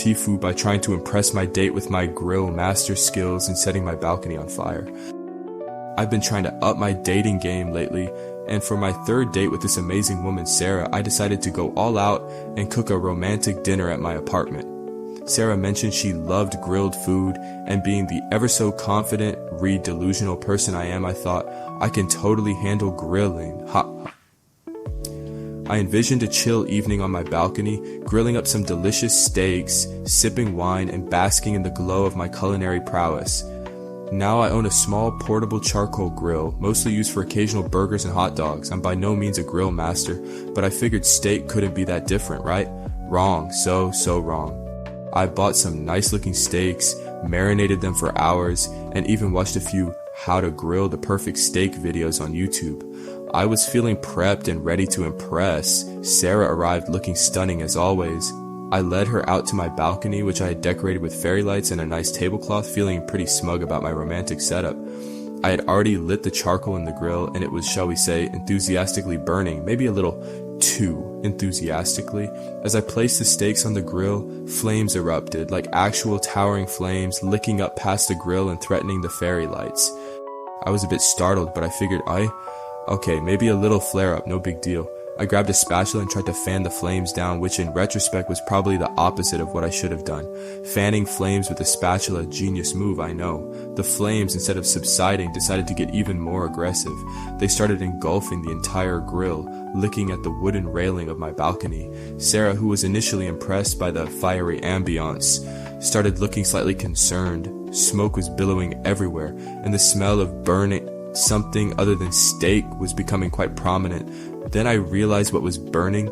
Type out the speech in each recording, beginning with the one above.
TIFU by trying to impress my date with my grill master skills and setting my balcony on fire. I've been trying to up my dating game lately, and for my third date with this amazing woman Sarah, I decided to go all out and cook a romantic dinner at my apartment. Sarah mentioned she loved grilled food, and being the ever so confident, delusional person I am, I thought, I can totally handle grilling. I envisioned a chill evening on my balcony, grilling up some delicious steaks, sipping wine, and basking in the glow of my culinary prowess. Now I own a small portable charcoal grill, mostly used for occasional burgers and hot dogs. I'm by no means a grill master, but I figured steak couldn't be that different, right? Wrong, so wrong. I bought some nice looking steaks, marinated them for hours, and even watched a few how to grill the perfect steak videos on YouTube. I was feeling prepped and ready to impress. Sarah arrived looking stunning as always. I led her out to my balcony, which I had decorated with fairy lights and a nice tablecloth, feeling pretty smug about my romantic setup. I had already lit the charcoal in the grill, and it was, shall we say, enthusiastically burning, maybe a little too enthusiastically. As I placed the steaks on the grill, flames erupted, like actual towering flames, licking up past the grill and threatening the fairy lights. I was a bit startled, but I figured okay, maybe a little flare-up, no big deal. I grabbed a spatula and tried to fan the flames down, which in retrospect was probably the opposite of what I should have done. Fanning flames with a spatula, genius move, I know. The flames, instead of subsiding, decided to get even more aggressive. They started engulfing the entire grill, licking at the wooden railing of my balcony. Sarah, who was initially impressed by the fiery ambiance, started looking slightly concerned. Smoke was billowing everywhere, and the smell of burning something other than steak was becoming quite prominent. Then I realized what was burning.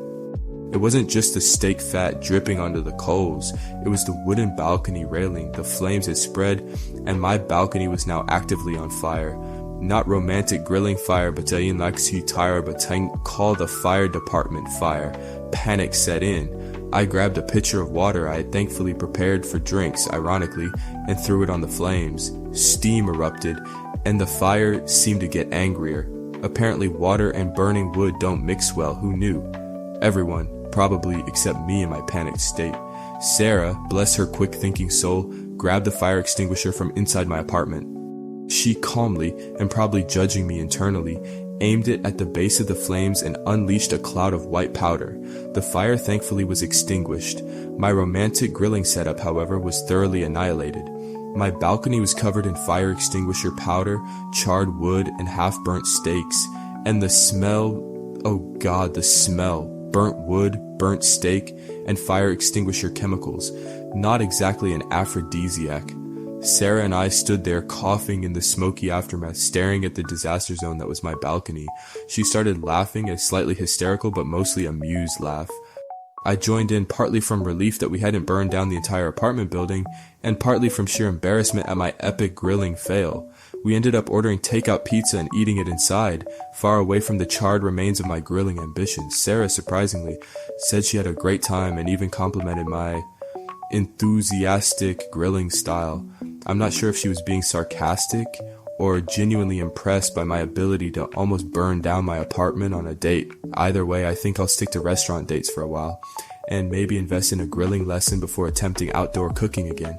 It wasn't just the steak fat dripping onto the coals, it was the wooden balcony railing. The flames had spread, and my balcony was now actively on fire. Not romantic grilling fire, but yun laksi tire, but call the fire department fire. Panic set in. I grabbed a pitcher of water I had thankfully prepared for drinks, ironically, and threw it on the flames. Steam erupted, and the fire seemed to get angrier. Apparently water and burning wood don't mix well, who knew? Everyone, probably except me in my panicked state. Sarah, bless her quick thinking soul, grabbed the fire extinguisher from inside my apartment. She calmly, and probably judging me internally, aimed it at the base of the flames and unleashed a cloud of white powder. The fire thankfully was extinguished. My romantic grilling setup, however, was thoroughly annihilated. My balcony was covered in fire extinguisher powder, charred wood, and half-burnt steaks. And the smell, oh God, the smell. Burnt wood, burnt steak, and fire extinguisher chemicals. Not exactly an aphrodisiac. Sarah and I stood there coughing in the smoky aftermath, staring at the disaster zone that was my balcony. She started laughing, a slightly hysterical but mostly amused laugh. I joined in partly from relief that we hadn't burned down the entire apartment building, and partly from sheer embarrassment at my epic grilling fail. We ended up ordering takeout pizza and eating it inside, far away from the charred remains of my grilling ambitions. Sarah, surprisingly, said she had a great time and even complimented my enthusiastic grilling style. I'm not sure if she was being sarcastic or genuinely impressed by my ability to almost burn down my apartment on a date. Either way, I think I'll stick to restaurant dates for a while, and maybe invest in a grilling lesson before attempting outdoor cooking again.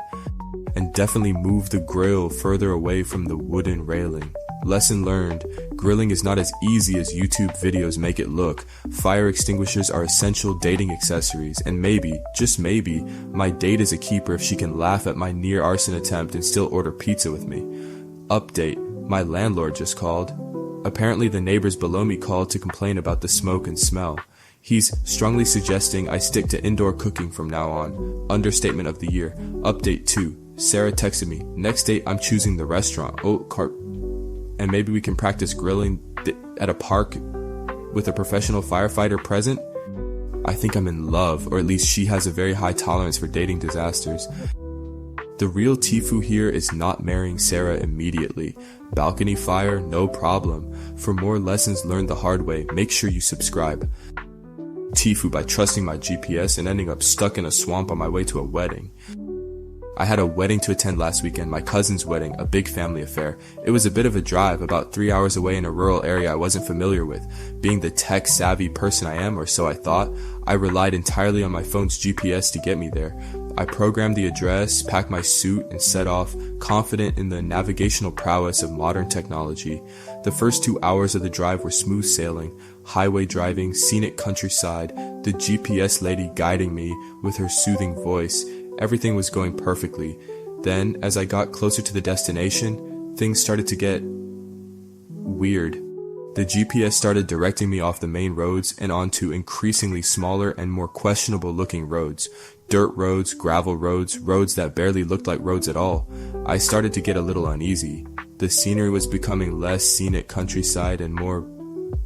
And definitely move the grill further away from the wooden railing. Lesson learned, grilling is not as easy as YouTube videos make it look. Fire extinguishers are essential dating accessories, and maybe, just maybe, my date is a keeper if she can laugh at my near arson attempt and still order pizza with me. Update, my landlord just called. Apparently the neighbors below me called to complain about the smoke and smell. He's strongly suggesting I stick to indoor cooking from now on. Understatement of the year. Update 2. Sarah texted me, next date I'm choosing the restaurant. And maybe we can practice grilling at a park with a professional firefighter present? I think I'm in love, or at least she has a very high tolerance for dating disasters. The real TIFU here is not marrying Sarah immediately. Balcony fire, no problem. For more lessons learned the hard way, make sure you subscribe. TIFU by trusting my GPS and ending up stuck in a swamp on my way to a wedding. I had a wedding to attend last weekend, my cousin's wedding, a big family affair. It was a bit of a drive, about 3 hours away in a rural area I wasn't familiar with. Being the tech-savvy person I am, or so I thought, I relied entirely on my phone's GPS to get me there. I programmed the address, packed my suit, and set off, confident in the navigational prowess of modern technology. The first 2 hours of the drive were smooth sailing, highway driving, scenic countryside, the GPS lady guiding me with her soothing voice. Everything was going perfectly. Then, as I got closer to the destination, things started to get weird. The GPS started directing me off the main roads and onto increasingly smaller and more questionable looking roads. Dirt roads, gravel roads, roads that barely looked like roads at all. I started to get a little uneasy. The scenery was becoming less scenic countryside and more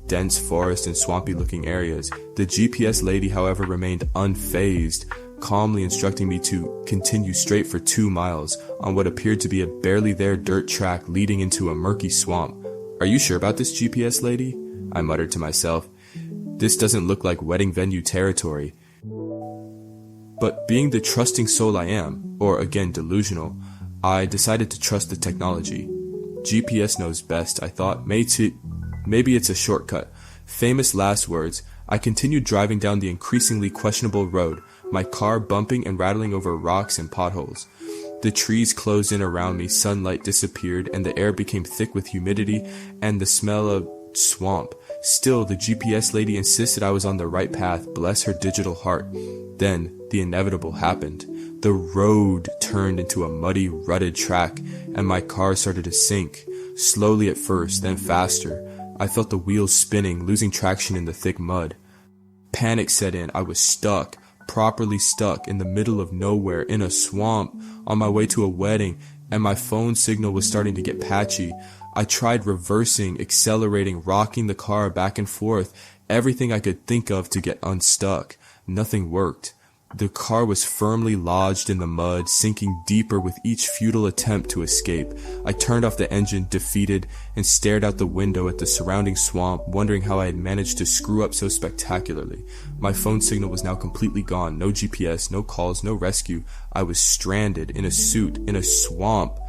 dense forest and swampy looking areas. The GPS lady, however, remained unfazed, calmly instructing me to continue straight for 2 miles on what appeared to be a barely there dirt track leading into a murky swamp. "Are you sure about this, GPS lady?" I muttered to myself. "This doesn't look like wedding venue territory." But being the trusting soul I am, or again delusional, I decided to trust the technology. GPS knows best, I thought. Maybe it's a shortcut. Famous last words. I continued driving down the increasingly questionable road, my car bumping and rattling over rocks and potholes. The trees closed in around me, sunlight disappeared, and the air became thick with humidity and the smell of swamp. Still, the GPS lady insisted I was on the right path, bless her digital heart. Then, the inevitable happened. The road turned into a muddy, rutted track, and my car started to sink. Slowly at first, then faster. I felt the wheels spinning, losing traction in the thick mud. Panic set in. I was stuck. Properly stuck in the middle of nowhere in a swamp on my way to a wedding, and my phone signal was starting to get patchy. I tried reversing, accelerating, rocking the car back and forth, everything I could think of to get unstuck. Nothing worked. The car was firmly lodged in the mud, sinking deeper with each futile attempt to escape. I turned off the engine, defeated, and stared out the window at the surrounding swamp, wondering how I had managed to screw up so spectacularly. My phone signal was now completely gone. No GPS, no calls, no rescue. I was stranded in a suit, in a swamp.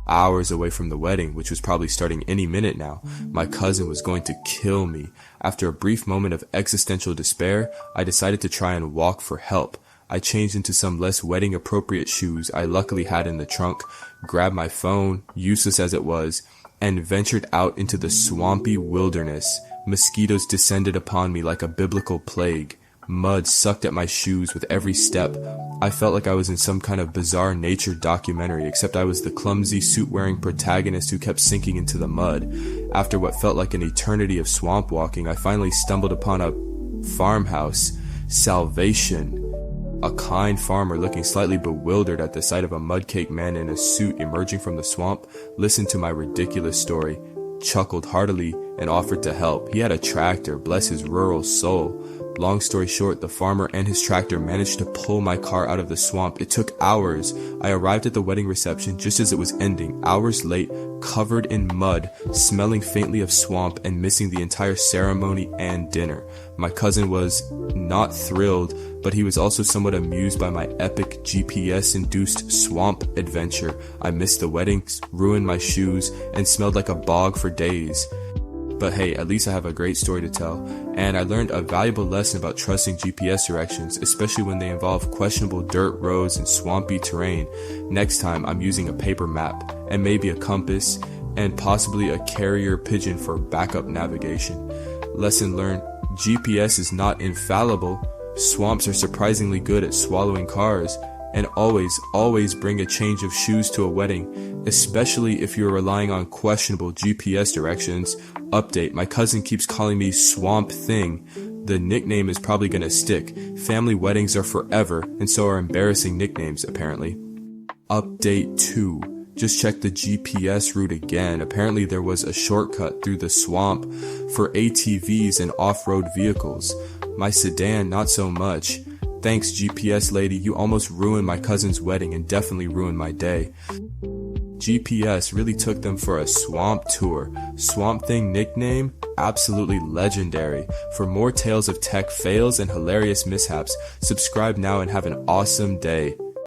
Hours away from the wedding, which was probably starting any minute now. My cousin was going to kill me. After a brief moment of existential despair, I decided to try and walk for help. I changed into some less wedding-appropriate shoes I luckily had in the trunk, grabbed my phone, useless as it was, and ventured out into the swampy wilderness. Mosquitoes descended upon me like a biblical plague. Mud sucked at my shoes with every step. I felt like I was in some kind of bizarre nature documentary, except I was the clumsy, suit-wearing protagonist who kept sinking into the mud. After what felt like an eternity of swamp walking, I finally stumbled upon a farmhouse. Salvation. A kind farmer, looking slightly bewildered at the sight of a mud-caked man in a suit emerging from the swamp, listened to my ridiculous story, chuckled heartily, and offered to help. He had a tractor, bless his rural soul. Long story short, the farmer and his tractor managed to pull my car out of the swamp. It took hours. I arrived at the wedding reception just as it was ending, hours late, covered in mud, smelling faintly of swamp, and missing the entire ceremony and dinner. My cousin was not thrilled, but he was also somewhat amused by my epic GPS-induced swamp adventure. I missed the weddings, ruined my shoes, and smelled like a bog for days. But hey, at least I have a great story to tell, and I learned a valuable lesson about trusting GPS directions, especially when they involve questionable dirt roads and swampy terrain. Next time, I'm using a paper map, and maybe a compass, and possibly a carrier pigeon for backup navigation. Lesson learned, GPS is not infallible. Swamps are surprisingly good at swallowing cars. And always bring a change of shoes to a wedding, especially if you're relying on questionable GPS directions. Update, my cousin keeps calling me Swamp Thing. The nickname is probably gonna stick. Family weddings are forever, and so are embarrassing nicknames, apparently. Update 2. Just check the GPS route again. Apparently there was a shortcut through the swamp for ATVs and off-road vehicles. My sedan, not so much. Thanks, GPS lady, you almost ruined my cousin's wedding and definitely ruined my day. GPS really took them for a swamp tour. Swamp Thing nickname? Absolutely legendary. For more tales of tech fails and hilarious mishaps, subscribe now and have an awesome day.